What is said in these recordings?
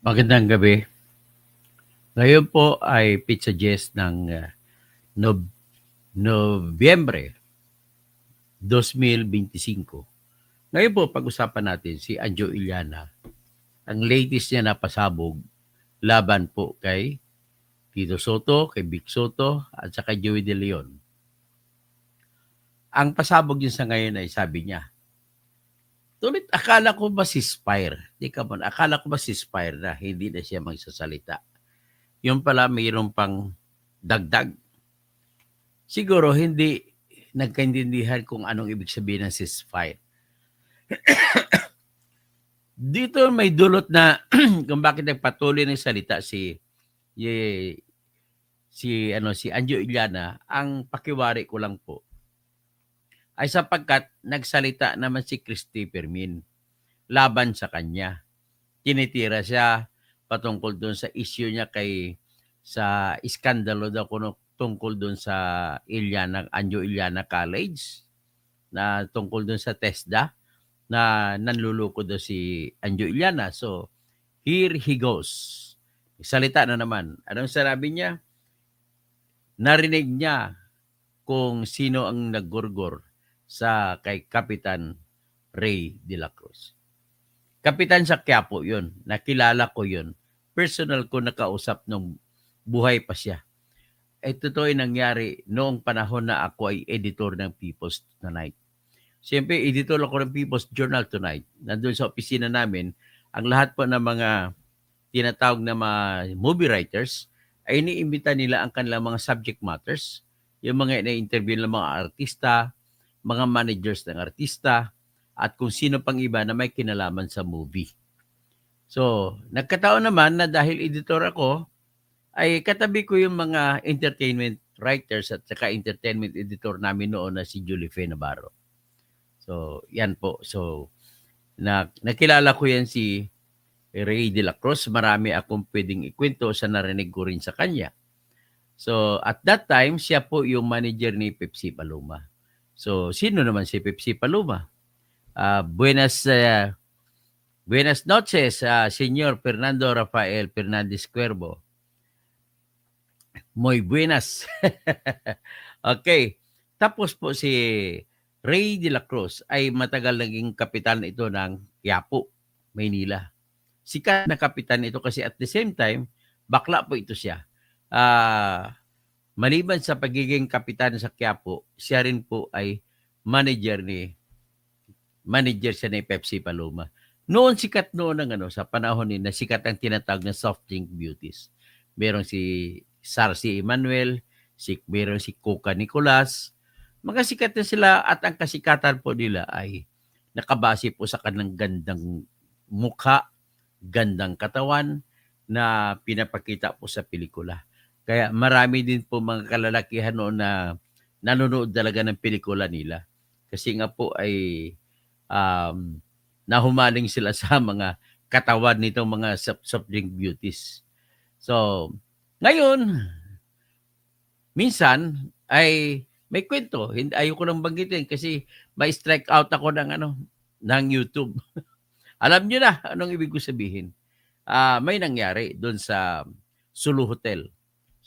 Magandang gabi. Ngayon po ay Pizza Jess ng Nob- Nobyembre 2025. Ngayon po pag-usapan natin si Anjo Iliana. Ang latest niya na pasabog laban po kay Tito Soto, kay Vic Soto at saka Joey De Leon. Ang pasabog niya sa ngayon ay sabi niya, tulit akala ko ba si Spire? Di ka man, akala ko ba si Spire na hindi na siya magsasalita? Yung pala mayroon pang dagdag. Siguro hindi nagkaintindihan kung anong ibig sabihin ng ceasefire. Dito may dulot na kung bakit nagpatuloy ng salita si Anjo Iliana. Ang pakiwari ko lang po ay sapagkat nagsalita naman si Christopher Min laban sa kanya. Tinitira siya patungkol doon sa issue niya sa iskandalo daw kuno tungkol doon sa Anjo Iliana College na tungkol doon sa TESDA na nanluloko daw si Anjo Iliana. So, here he goes. Salita na naman. Anong sinabi niya? Narinig niya kung sino ang naggurgor sa kay Kapitan Ray de la Cruz. Kapitan sa Quiapo yun. Nakilala ko yun. Personal ko nakausap nung buhay pa siya. Totoo yung nangyari noong panahon na ako ay editor ng People's Tonight. Siyempre, editor ako ng People's Journal Tonight. Nandun sa opisina namin, ang lahat po ng mga tinatawag na mga movie writers ay iniimbita nila ang kanilang mga subject matters, yung mga ina-interview ng mga artista, mga managers ng artista, at kung sino pang iba na may kinalaman sa movie. So, nagkataon naman na dahil editor ako, ay katabi ko yung mga entertainment writers at saka entertainment editor namin noon na si Julie Fe Navarro. So, yan po. So, nakilala ko yan si Ray de la Cruz. Marami akong pwedeng ikwento sa narinig ko rin sa kanya. So, at that time, siya po yung manager ni Pepsi Paloma. So, sino naman si Pepsi Paloma? Buenas noches, Señor Fernando Rafael Fernandez Cuervo. Muy buenas. Okay. Tapos po si Ray de la Cruz ay matagal naging kapitan ito ng Quiapo, Maynila. Sikat na kapitan ito kasi at the same time, bakla po ito siya. Maliban sa pagiging kapitan sa Quiapo, siya rin po ay manager siya ni Pepsi Paloma. Noon sikat noon sa panahon na sikat ang tinatawag na soft drink beauties. Merong si Sarcy Emmanuel, merong si Coca Nicolas. Mga sikat na sila at ang kasikatan po nila ay nakabase po sa kanilang gandang mukha, gandang katawan na pinapakita po sa pelikula. Kaya marami din po mga kalalakihan noon na nanonood talaga ng pelikula nila. Kasi nga po ay nahumaling sila sa mga katawan nitong mga soft drink beauties. So, ngayon, minsan ay may kwento. Ayoko nang banggitin kasi may strike out ako ng YouTube. Alam niyo na anong ibig ko sabihin. May nangyari doon sa Sulu Hotel.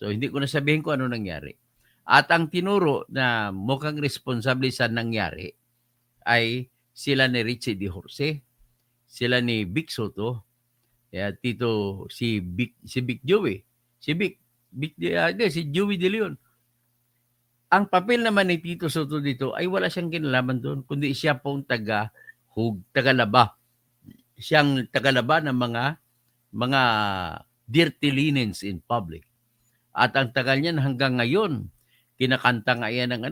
So, hindi ko na sabihin kung ano nangyari. At ang tinuro na mukhang responsable sa nangyari ay sila ni Richie De Jorge, sila ni Vic Soto, si Vic Joey, si Joey De Leon. Ang papel naman ni Tito Soto dito ay wala siyang kinalaman doon, kundi siya pong tagalaba. Siyang tagalaba ng mga dirty linens in public. At ang tagal niyan hanggang ngayon, kinakanta nga yan ng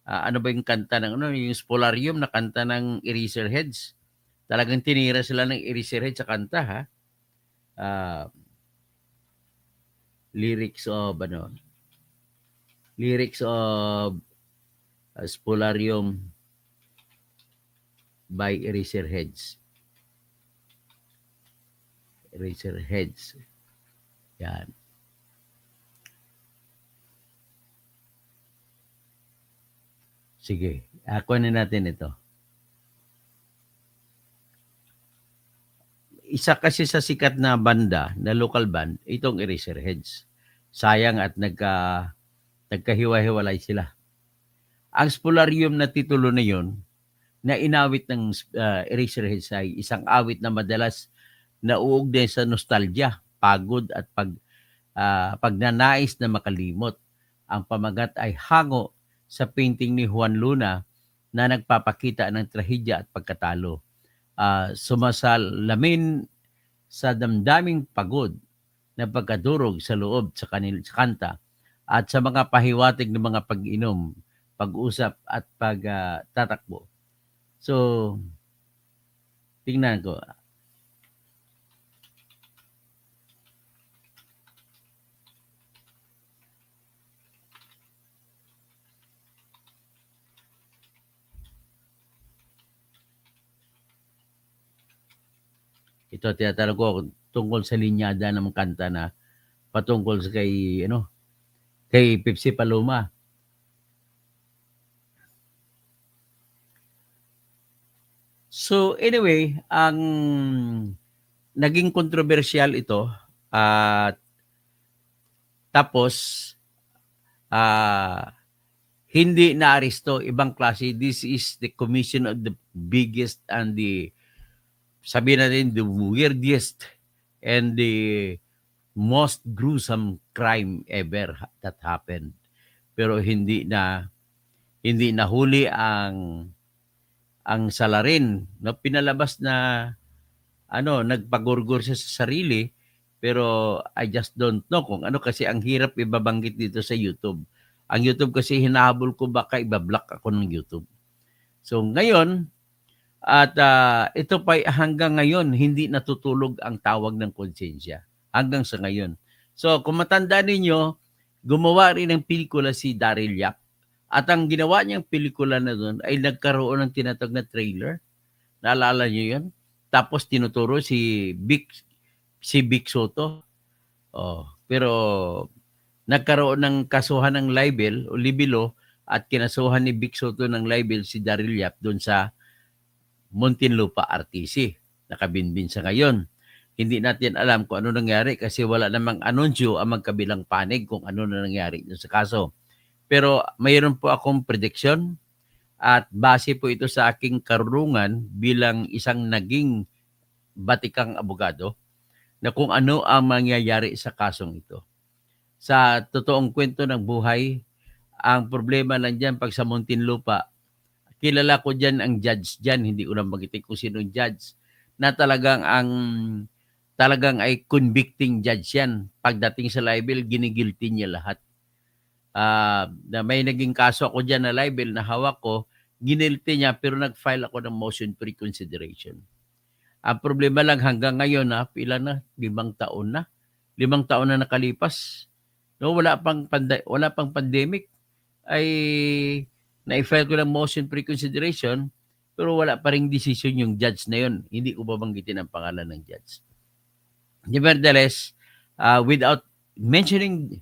ano ba yung kanta yung Spolarium na kanta ng Eraserheads. Talagang tinira sila ng Eraserheads sa kanta, ha? Lyrics of Spolarium by Eraserheads. Eraserheads. Yan. Sige, kunin natin ito. isa kasi sa sikat na banda, na local band, itong Eraserheads. Sayang at nagkahiwa-hiwalay sila. Ang Spolarium na titulo na yon na inawit ng Eraserheads ay isang awit na madalas nauugnay sa nostalgia, pagod at pagnanais na makalimot. Ang pamagat ay hango sa painting ni Juan Luna na nagpapakita ng trahedya at pagkatalo. Sumasalamin sa damdaming pagod na pagkadurog sa loob sa kanta at sa mga pahiwatig ng mga pag-inom, pag-usap at pagtatakbo. So, tingnan ko. Ito, tinatanong ko tungkol sa linyada ng kanta na patungkol sa kay Pepsi Paloma. So anyway, ang naging kontrobersyal ito at tapos hindi naaresto, ibang klase. This is the commission of the biggest and sabihin natin, the weirdest and the most gruesome crime ever that happened. Pero hindi nahuli ang salarin. No, pinalabas na nagpagurgur siya sa sarili, pero I just don't know kung ano, kasi ang hirap ibabanggit dito sa YouTube. Ang YouTube kasi hinahabol ko, baka ibablock ako ng YouTube. So ngayon, at ito pa hanggang ngayon, hindi natutulog ang tawag ng konsensya. Hanggang sa ngayon. So kung matandaan ninyo, gumawa rin ng pelikula si Daryl Yap. At ang ginawa niyang pelikula na doon ay nagkaroon ng tinatawag na trailer. Naalala niyo yun? Tapos tinuturo si Vic Soto. Pero nagkaroon ng kasuhan ng libel o libelo at kinasuhan ni Vic Soto ng libel si Daryl Yap doon sa Muntinlupa RTC. Nakabinbin sa ngayon. Hindi natin alam kung ano nangyari kasi wala namang anunsyo ang magkabilang panig kung ano na nangyari doon sa kaso. Pero mayroon po akong prediction at base po ito sa aking karunungan bilang isang naging batikang abogado na kung ano ang mangyayari sa kasong ito. Sa totoong kwento ng buhay, ang problema lang dyan pag sa Muntinlupa, kilala ko dyan ang judge dyan, hindi ko na magitin kung sino yung judge, na talagang ay convicting judge yan. Pagdating sa libel, ginigilty niya lahat. Na may naging kaso ako dyan na libel na hawak ko, ginilty niya pero nag-file ako ng motion for reconsideration. Ang problema lang hanggang ngayon, pila na? 5 taon na. 5 taon na nakalipas. No, wala pang pandemic. Ay na-file ko ng motion for reconsideration pero wala pa ring decision yung judge na yun. Hindi ko babanggitin ang pangalan ng judge. Nevertheless, without mentioning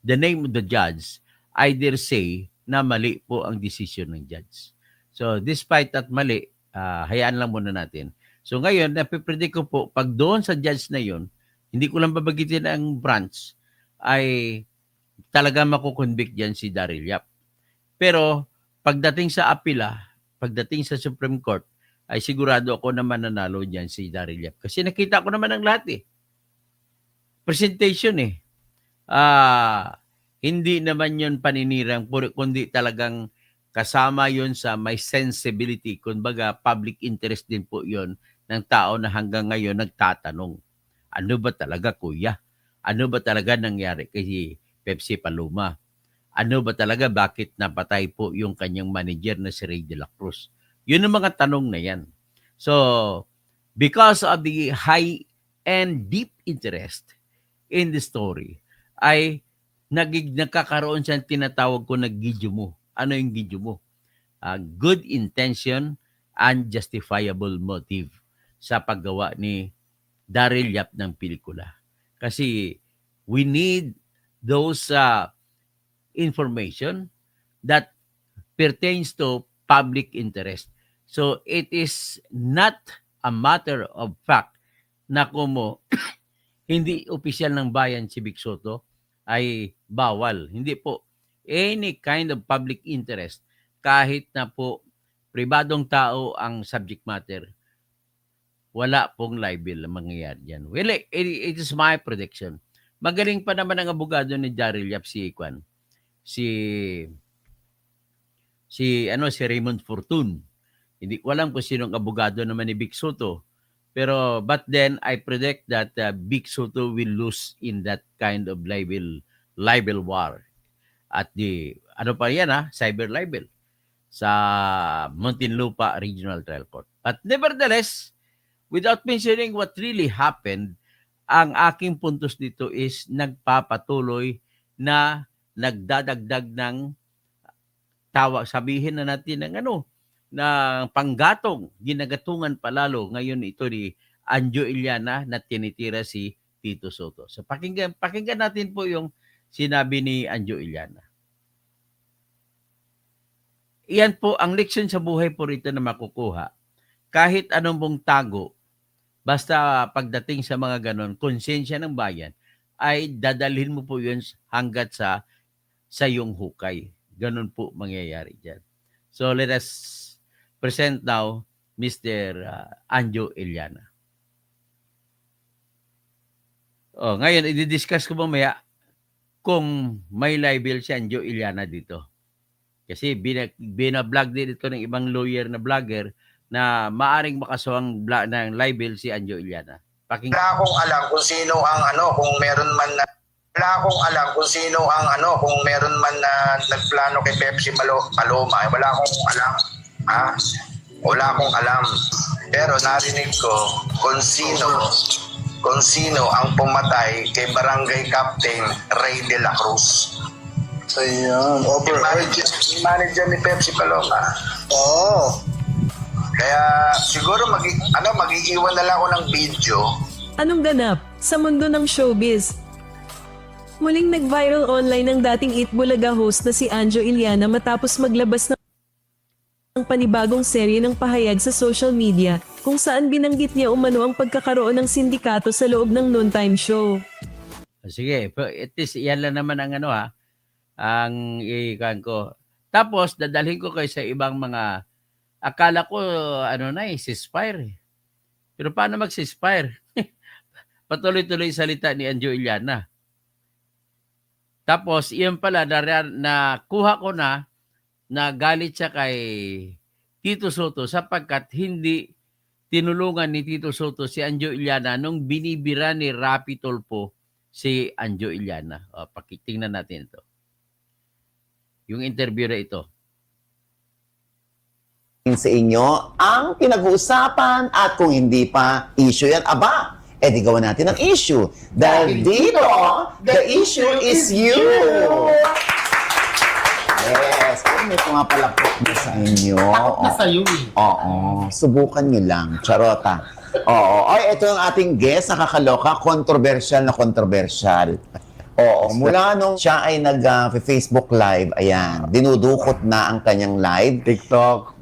the name of the judge, I dare say na mali po ang decision ng judge. So despite that mali, hayaan lang muna natin. So ngayon, napipredict ko po, pag doon sa judge na yun, hindi ko lang babagitin ang branch, ay talaga makukonvict dyan si Daryl Yap. Pero pagdating sa apila, pagdating sa Supreme Court, ay sigurado ako na mananalo dyan si Daryl Yap. Kasi nakita ko naman ang lahat presentation hindi naman yun paninirang, kundi talagang kasama yun sa may sensibility. Kumbaga, public interest din po yun ng tao na hanggang ngayon nagtatanong, ano ba talaga kuya? Ano ba talaga nangyari kay Pepsi Paloma? Ano ba talaga, bakit napatay po yung kanyang manager na si Ray de la Cruz? Yun ang mga tanong na yan. So, because of the high and deep interest in the story, ay nagkakaroon siya tinatawag ko na gijumo. Ano yung gijumo? Good intention and justifiable motive sa paggawa ni Daryl Yap ng pelikula. Kasi we need those information that pertains to public interest. So it is not a matter of fact na kumo hindi opisyal ng bayan si Vic Soto ay bawal. Hindi po. Any kind of public interest, kahit na po pribadong tao ang subject matter, wala pong libel ang mangyayari dyan. Well, it is my prediction. Magaling pa naman ang abogado ni Daryl Yap, si Kwan. Si Raymond Fortun. Hindi ko alam kung sinong abogado naman ni Vic Soto. Pero, but then, I predict that Vic Soto will lose in that kind of libel war. At cyber libel sa Muntinlupa Regional Trial Court. But nevertheless, without mentioning what really happened, ang aking puntos dito is nagpapatuloy na nagdadagdag ng sabihin na natin ng ng panggatong, ginagatungan palalo ngayon ito ni Anjo Iliana na tinitira si Tito Soto. So pakinggan natin po yung sinabi ni Anjo Iliana. Iyan po ang leksyon sa buhay po rito na makukuha. Kahit anong pong tago, basta pagdating sa mga ganon, konsensya ng bayan, ay dadalhin mo po yun hanggat sa iyong hukay. Ganon po mangyayari dyan. So let us present now Mr. Anjo Iliana. Ngayon, i-discuss ko mamaya kung may libel si Anjo Iliana dito. Kasi binablog din ito ng ibang lawyer na vlogger na maaring makasawang ng libel si Anjo Iliana. Wala akong alam kung sino ang kung meron man na kung meron man na nagplano kay Pepsi Paloma, wala akong alam. Wala akong alam. Pero narinig ko kung sino ang pumatay kay Barangay Captain Ray de la Cruz. Ayan, Manager ni Pepsi Paloma. Oo. Kaya siguro mag-iiwan na lang ako ng video. Anong ganap sa mundo ng showbiz? Muling nag-viral online ang dating Eat Bulaga host na si Anjo Iliana matapos maglabas ng panibagong serye ng pahayag sa social media kung saan binanggit niya umano ang pagkakaroon ng sindikato sa loob ng noontime show. Sige, at least yan lang naman ang ang ikan ko. Tapos dadalhin ko kayo sa ibang mga akala ko ceasefire. Pero paano mag-ceasefire? Patuloy-tuloy salita ni Anjo Iliana. Tapos iyon pala nakuha ko na galit siya kay Tito Soto sapagkat hindi tinulungan ni Tito Soto si Anjo Iliana nung binibira ni Rapi Tulfo si Anjo Iliana. Pakitingnan natin ito. Yung interview na ito. Sa inyo ang pinag-uusapan at kung hindi pa issue yan, edi gawa natin ang issue. Dahil dito, the issue is you! Yes, may pumapalapot na sa inyo. Takot na sa'yo eh. Oo, subukan nyo lang. Charota. Oo, ay ito ang ating guest, nakakaloka, controversial na controversial. Oo, mula nung siya ay nag-Facebook live, ayan, dinudukot na ang kanyang live. TikTok.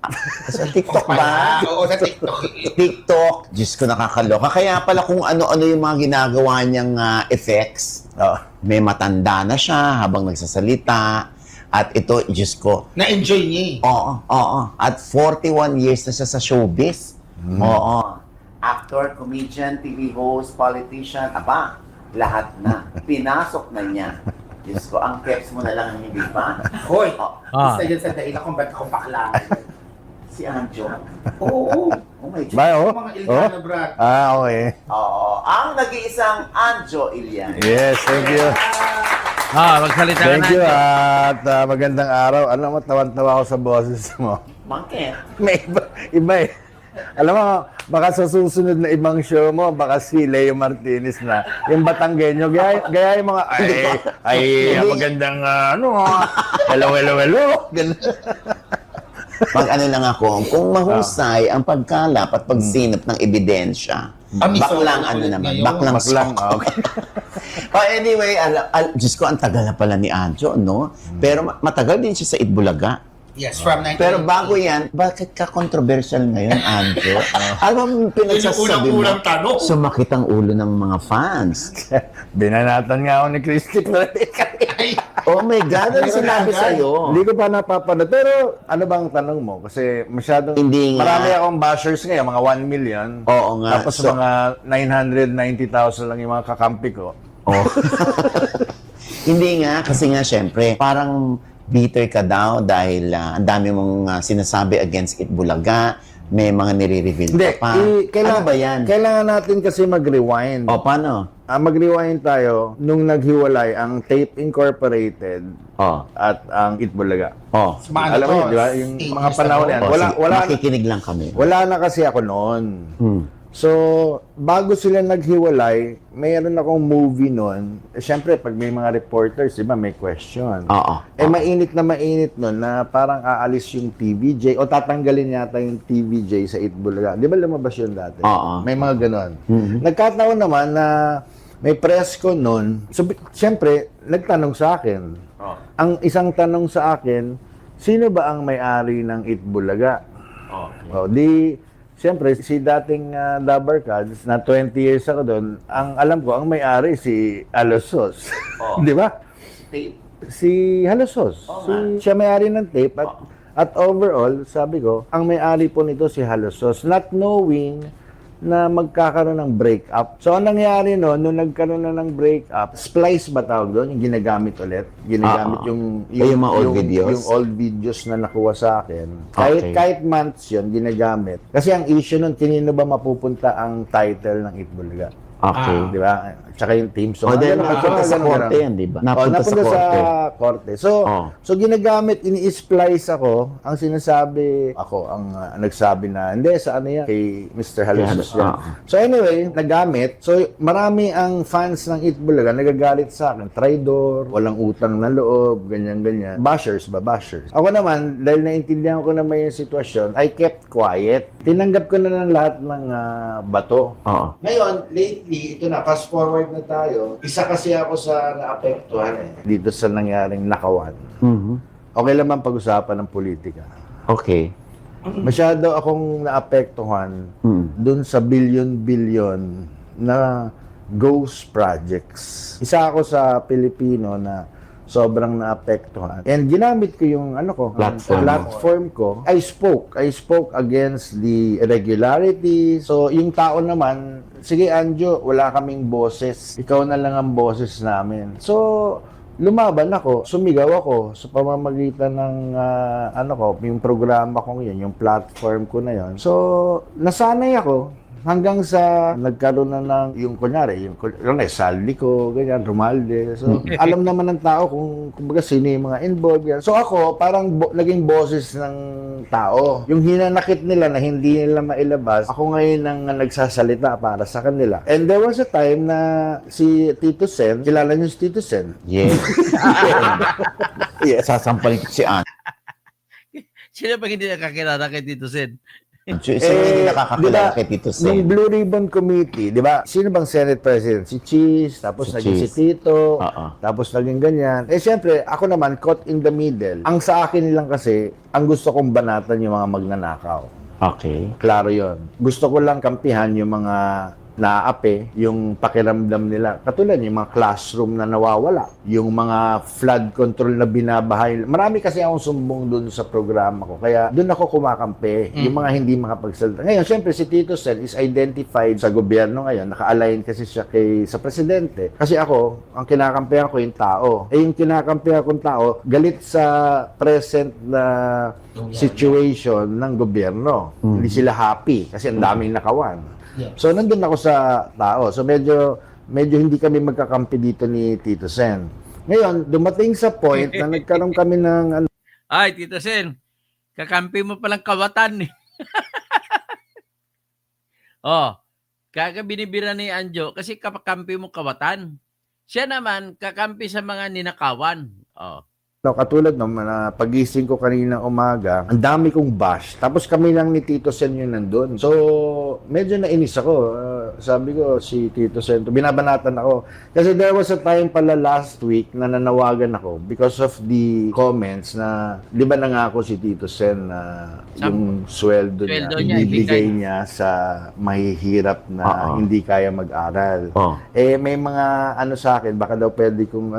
Sa TikTok ba? Oo, sa TikTok. TikTok, Diyos ko nakakaloka. Kaya pala kung ano-ano yung mga ginagawa niyang effects. May matanda na siya habang nagsasalita. At ito, Diyos ko. Na-enjoy niya eh. Oo. At 41 years na siya sa showbiz. Oo. Actor, comedian, TV host, politician, lahat na. Pinasok na niya. Diyos ko, ang keps mo na lang ang hindi pa. Hoy, Ah. isa yan sa dahilan kung ba't ako bakla. Si Anjo. Oo. Oh my God. Ba, Mga Ilgana, brad. Okay. Oo. Ang nag-iisang Anjo Iliana. Yes, thank you. Magsalita ka Thank you na. at magandang araw. Alam mo, tawan-tawa ako sa boses mo. Bakit? May iba eh. Alam mo, baka sa susunod na ibang show mo, baka si Leo Martinez na. Yung Batanggenyo, gaya yung mga, magandang, hello. Ganun. Pag lang ako, kung mahusay ang pagkalap at pagsinap ng ebidensya, baklang baklang Baklang, sok. okay. Anyway, Diyos ko, ang tagal na pala ni Anjo, no? Pero matagal din siya sa Itbulaga. Yes, from 19... Pero bago yan, bakit ka controversial ngayon, Anjo? Ano ang pinagsasabi mo? unang tanong. Sumakit ang ulo ng mga fans. Binanatan nga ako ni Christy. Oh my God, ano sinabi sa'yo? Hindi ko pa napapanood. Pero ano bang tanong mo? Kasi masyadong... Hindi nga. Marami akong bashers ngayon, mga 1 million. Oo nga. Tapos So- mga 990,000 lang yung mga kakampi ko. Oh. Hindi nga, kasi nga syempre, parang bitter ka daw dahil ang dami mong sinasabi against Itbulaga, may mga nire-reveal Hindi, ka pa. Ano ba yan? Kailangan natin kasi mag-rewind. O, paano? Mag-rewind tayo nung naghiwalay ang Tape Incorporated O, at ang Itbulaga. o. Alam mo yun, di ba? Yung mga panahon na yan. O, sige, Wala, makikinig lang kami. wala na kasi ako noon. Hmm. So, bago sila naghiwalay, mayroon akong movie noon. Siyempre, pag may mga reporters, di ba, may question. Oo. Mainit na mainit noon na parang aalis yung TVJ o tatanggalin yata yung TVJ sa Itbulaga. Di ba lumabas yun dati? Oo. May mga ganon. Mhm. Nagkataon naman na may press ko noon. So, siyempre, nagtanong sa akin. Ang isang tanong sa akin, sino ba ang may-ari ng Itbulaga? O, siyempre, si dating Dabarkads, na 20 years ako doon, ang alam ko, ang may-ari si Alosos. Di ba? Si Halosos. Siya may-ari ng tape. At overall, sabi ko, ang may-ari po nito si Halosos. Not knowing na magkakaroon ng breakup. So, ang nangyari no, nung nagkaroon na ng breakup, splice ba tawag doon? Yung ginagamit ulit? Ginagamit yung Yung mga old videos? Yung old videos na nakuha sa akin. Okay. Kahit months yun, ginagamit. Kasi ang issue nun, kanino ba mapupunta ang title ng Itbulaga? Okay. Di ba? Tsaka yung team song. O, dahil Ganun, napunta sa ganun, korte ganun. yan, di ba? Napunta sa korte. So, Oh. so ginagamit, ini-splice ako. Ang sinasabi, ako ang nagsabi na, hindi, sa ano yan? Kay Mr. Halusos yan. So anyway, nagamit. So marami ang fans ng Itbulaga nagagalit sa akin. Traidor, walang utang na loob, ganyan-ganyan. Bashers ba? Bashers. Ako naman, dahil naintindihan ko naman yung sitwasyon, I kept quiet. Tinanggap ko na ng lahat ng bato. Oo. Ngayon, lately, ito na, fast forward na tayo. Isa kasi ako sa naapektuhan dito sa nangyaring nakawan. Mhm. Okay lang bang pag-usapan ng politika? Okay. Masyado akong naapektuhan Mm. dun sa billion-billion na ghost projects. Isa ako sa Pilipino na sobrang naapektuhan. And ginamit ko yung platform ko. I spoke against the irregularity. So yung tao naman, sige Anjo, wala kaming boses. Ikaw na lang ang boses namin. So lumaban ako, sumigaw ako sa pamamagitan ng yung programa ko ngayon, yung platform ko na yon. So nasanay ako hanggang sa nagkaroon na ng yung kunyari, yung Saldi ko, ganyan, Romalde. So, alam naman ng tao kung kumbaga sino yung mga involved yan. So ako, parang naging boses ng tao. Yung hinanakit nila na hindi nila mailabas, ako ngayon ang nagsasalita para sa kanila. And there was a time na si Tito Sen, kilala niyo si Tito Sen? Yes. Yes. Sasampalin ko si Anjo. Sino ba hindi nakakilala kay Tito Sen? Isa yung hindi nakakakilala kay Tito Sen. Nung Blue Ribbon Committee, di ba? Sino bang Senate President? Si Cheese, tapos Si naging Cheese. si Tito, Oo. tapos naging ganyan. Siyempre, ako naman, caught in the middle. Ang sa akin lang kasi, ang gusto kong banatan yung mga magnanakaw. Okay. Klaro yon. Gusto ko lang kampihan yung mga naaapi, yung pakiramdam nila. Katulad yung mga classroom na nawawala, yung mga flood control na binabahay. Marami kasi akong sumbong dun sa programa ko. Kaya dun ako kumakampi, yung mga hindi makapagsalita. Ngayon, syempre, si Tito Sen is identified sa gobyerno ngayon. Naka-align kasi siya sa presidente. Kasi ako, ang kinakampihan ko yung tao. Yung kinakampihan kong tao, galit sa present na situation ng gobyerno. Hindi sila happy kasi ang daming nakawan. So, nandun ako sa tao. So, medyo hindi kami magkakampi dito ni Tito Sen. Ngayon, dumating sa point na nagkaroon kami ng Ay, Tito Sen, kakampi mo palang kawatan eh. Kaya binibira ni Anjo kasi kakampi mo kawatan. Siya naman, kakampi sa mga ninakawan. katulad na pagising ko kanina umaga, ang dami kong bash. Tapos kami lang ni Tito Sen yung nandun. So, medyo nainis ako. sabi ko, si Tito Sento, binabanatan ako. Kasi there was a time pala last week na nanawagan ako because of the comments na, di ba nangako si Tito Sen na yung sweldo Sweldo niya, niya, ibigay ibigay. niya sa mahihirap na Oo. hindi kaya mag-aral. Oh. Eh, may mga ano sa akin, baka daw pwede kong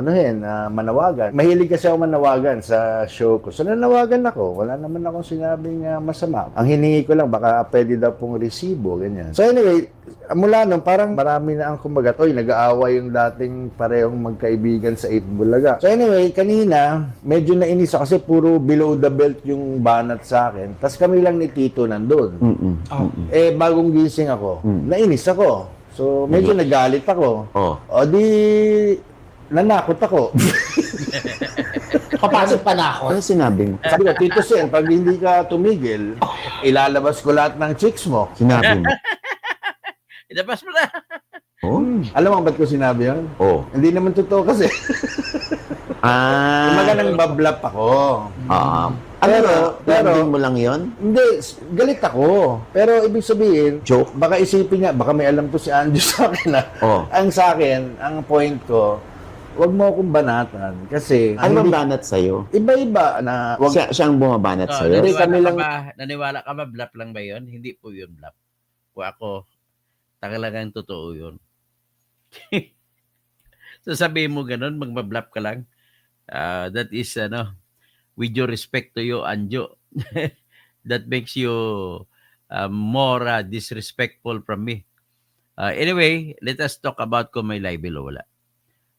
manawagan. Mahilig kasi ako manawagan sa show ko. So, nanawagan ako. Wala naman akong sinabing masama. Ang hiningi ko lang, baka pwede daw pong resibo, ganyan. So, anyway, mula nun, parang marami na ang kumbagat, oy, nag-aaway yung dating parehong magkaibigan sa 8 Bulaga. So, anyway, kanina, medyo nainis ako kasi puro below the belt yung banat sa akin. Tapos kami lang ni Tito nandun. Eh, bagong gising ako, nainis ako. So, medyo nagalit ako. Oh. O di, nanakot ako. Papasok pa na ako. Ano sinabi mo? Sabi ko, Tito Sen, pag hindi ka tumigil, ilalabas ko lahat ng chicks mo. Sinabi mo? Ilabas mo na. Oh? Alam mo ba't ko sinabi yun? Oh. Hindi naman totoo kasi. Ah. Umaga nang bablap ako. Pero, mo lang yon? Hindi, galit ako. Pero ibig sabihin, Joke? baka isipin niya, baka may alam to si Anjo sa akin na. Oh. Ang sa akin, ang point ko, wag mo akong banatan. Kasi, Ano bang hindi- banat sa'yo? iba-iba na, wag, Siyang bumabanat So, sa'yo? Hindi, kami lang- naniwala ka ba, bluff lang ba yun? Hindi po yun bluff. Kung ako, talagang totoo yun. So sabihin mo ganun, magbablap ka lang. That is, with your respect to you, Anjo, that makes you more disrespectful from me. Anyway, let us talk about kung may libel o wala.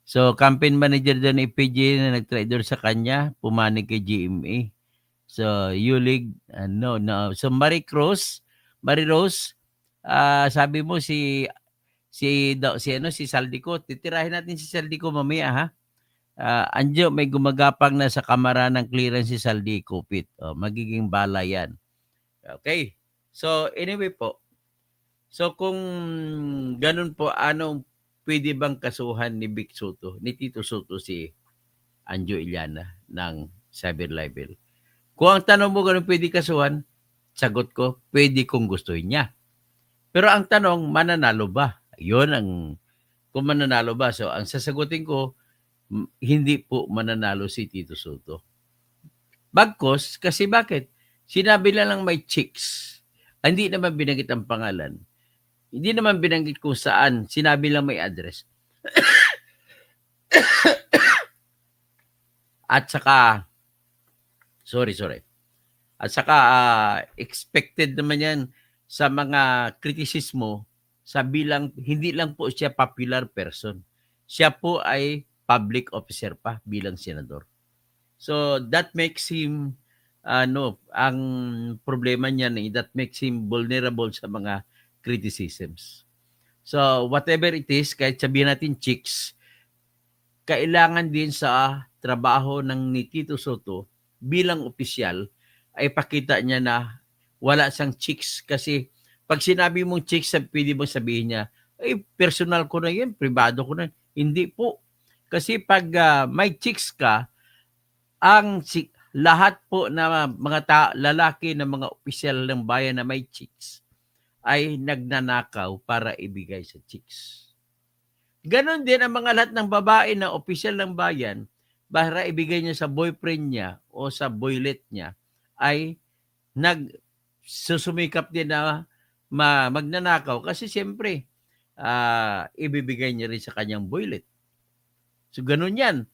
So, campaign manager doon ni PG na nag-try doon sa kanya, pumanig kay GMA. So, Yulig, no. So, Marie Rose, sabi mo si Saldico, titirahin natin si Saldico mamaya, ha? Anjo, may gumagapang na sa kamara ng clearance si Saldico, Pit. Magiging bala yan. Okay. So, anyway po. So, kung ganun po, anong pwede bang kasuhan ni Vic Soto, ni Tito Soto si Anjo Iliana ng cyber libel? Kung ang tanong mo ganun pwede kasuhan, sagot ko, pwede kung gustuhin niya. Pero ang tanong, mananalo ba? Yun ang, kung mananalo ba. So, ang sasagutin ko, hindi po mananalo si Tito Soto. Bagkos, kasi bakit? Sinabi lang may chicks. Hindi naman binanggit ang pangalan. Hindi naman binanggit kung saan. Sinabi lang may address. At saka, sorry. At saka, expected naman yan sa mga kritisismo sa bilang, hindi lang po siya popular person. Siya po ay public officer pa bilang senador. So, that makes him, ang problema niya that makes him vulnerable sa mga criticisms. So, whatever it is, kahit sabihin natin chicks, kailangan din sa trabaho ng ni Tito Soto bilang opisyal ay pakita niya na wala siyang chicks kasi pag sinabi mong chicks, pwede mong sabihin niya, personal ko na yan, privado ko na. Hindi po. Kasi pag may chicks ka, lahat po na mga lalaki na mga opisyal ng bayan na may chicks ay nagnanakaw para ibigay sa chicks. Ganon din ang mga lahat ng babae na opisyal ng bayan para ibigay niya sa boyfriend niya o sa boylet niya ay susumikap din na magnanakaw kasi siyempre ibibigay niya rin sa kanyang boylet. So ganon yan.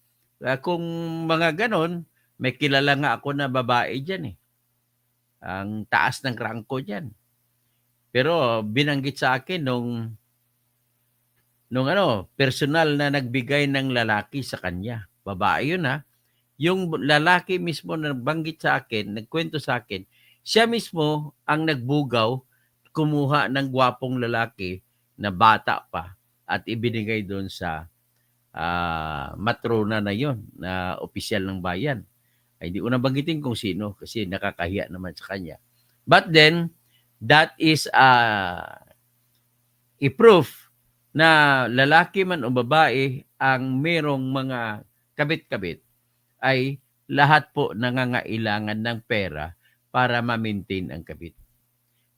Kung mga ganon, may kilala nga ako na babae dyan eh. Ang taas ng rangko dyan. Pero binanggit sa akin nung personal na nagbigay ng lalaki sa kanya. Babae yun ha. Yung lalaki mismo na nagbanggit sa akin, nagkwento sa akin, siya mismo ang nagbugaw, kumuha ng gwapong lalaki na bata pa at ibinigay doon sa matrona na yon na opisyal ng bayan. Ay, hindi ko na banggitin kung sino kasi nakakahiya naman sa kanya. But then, that is a proof na lalaki man o babae ang merong mga kabit-kabit ay lahat po nangangailangan ng pera para ma-maintain ang kabit.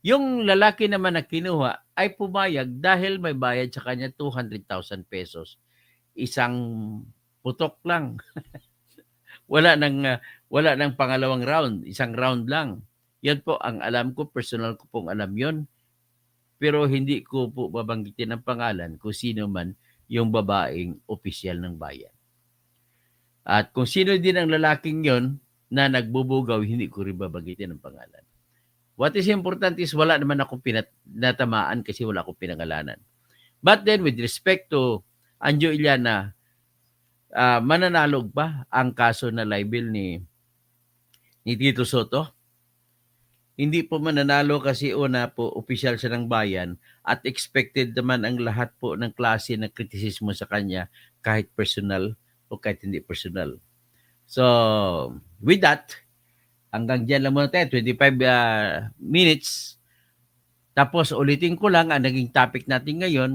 Yung lalaki naman na kinuha ay pumayag dahil may bayad sa kanya 200,000 pesos. Isang putok lang. Wala nang pangalawang round, isang round lang. Yan po ang alam ko, personal ko pong alam yon. Pero hindi ko po babanggitin ang pangalan kung sino man yung babaeng opisyal ng bayan. At kung sino din ang lalaking yon na nagbubugaw, hindi ko rin babanggitin ang pangalan. What is important is wala naman akong natamaan kasi wala akong pinangalanan. But then with respect to Anjo Iliana, mananalog ba ang kaso na libel ni Tito Soto? Hindi po mananalo kasi una po, opisyal siya ng bayan at expected naman ang lahat po ng klase ng kritisismo sa kanya kahit personal o kahit hindi personal. So, with that, hanggang dyan lang muna tayo, 25 minutes. Tapos ulitin ko lang, ang naging topic natin ngayon,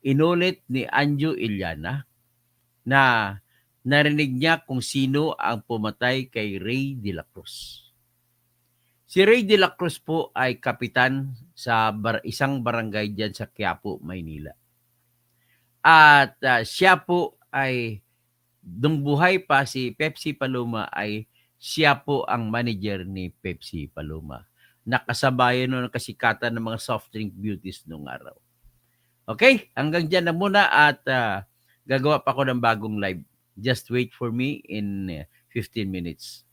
inulit ni Anjo Iliana na narinig niya kung sino ang pumatay kay Ray de la Cruz. Si Ray de la Cruz po ay kapitan sa isang barangay dyan sa Quiapo, Maynila. At siya po ay, nung buhay pa si Pepsi Paloma, ay siya po ang manager ni Pepsi Paloma. Nakasabayan ng kasikatan ng mga soft drink beauties noong araw. Okay, hanggang dyan na muna at gagawa pa ako ng bagong live. Just wait for me in 15 minutes.